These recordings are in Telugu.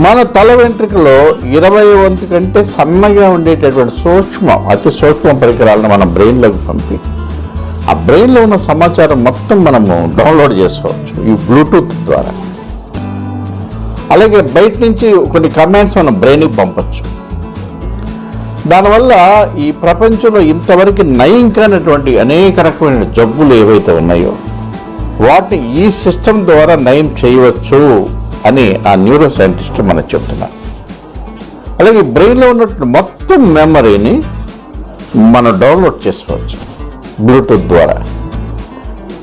మన తల వెంట్రుకలో 20 వంతు కంటే సన్నగా ఉండేటటువంటి అతి సూక్ష్మ పరికరాలను మన బ్రెయిన్లోకి పంపి ఆ బ్రెయిన్లో ఉన్న సమాచారం మొత్తం మనము డౌన్లోడ్ చేసుకోవచ్చు ఈ బ్లూటూత్ ద్వారా. అలాగే బయట నుంచి కొన్ని కమాండ్స్ మన బ్రెయిన్కి పంపచ్చు. దానివల్ల ఈ ప్రపంచంలో ఇంతవరకు నయం కానటువంటి అనేక రకమైన జబ్బులు ఏవైతే ఉన్నాయో వాటిని ఈ సిస్టమ్ ద్వారా నయం చేయవచ్చు అని ఆ న్యూరో సైంటిస్ట్ మనకు చెప్తున్నారు. అలాగే బ్రెయిన్లో ఉన్నటువంటి మొత్తం మెమరీని మనం డౌన్లోడ్ చేసుకోవచ్చు బ్లూటూత్ ద్వారా.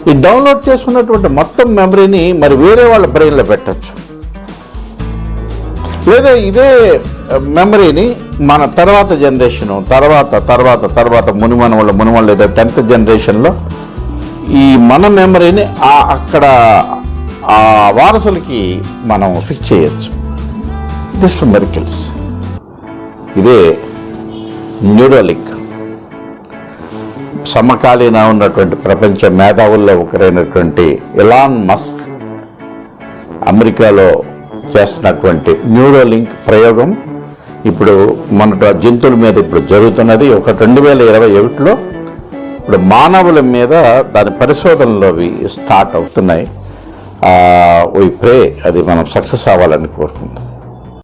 ఈ డౌన్లోడ్ చేసుకున్నటువంటి మొత్తం మెమరీని మరి వేరే వాళ్ళ బ్రెయిన్లో పెట్టచ్చు, లేదా ఇదే మెమరీని మన తర్వాత జనరేషను తర్వాత మునిమన లేదా 10th జనరేషన్లో ఈ మన మెమరీని అక్కడ ఆ వారసులకి మనం ఫిక్స్ చేయొచ్చు. This miracles. ఇదే న్యూరోలింక్. సమకాలీన ఉన్నటువంటి ప్రపంచ మేధావుల్లో ఒకరైనటువంటి ఎలాన్ మస్క్ అమెరికాలో చేస్తున్నటువంటి న్యూరోలింక్ ప్రయోగం ఇప్పుడు మన జంతువుల మీద ఇప్పుడు జరుగుతున్నది. 2021లో ఇప్పుడు మానవుల మీద దాని పరిశోధనలు అవి స్టార్ట్ అవుతున్నాయి. వీ ప్రే అది మనం సక్సెస్ అవ్వాలని కోరుకుందాం.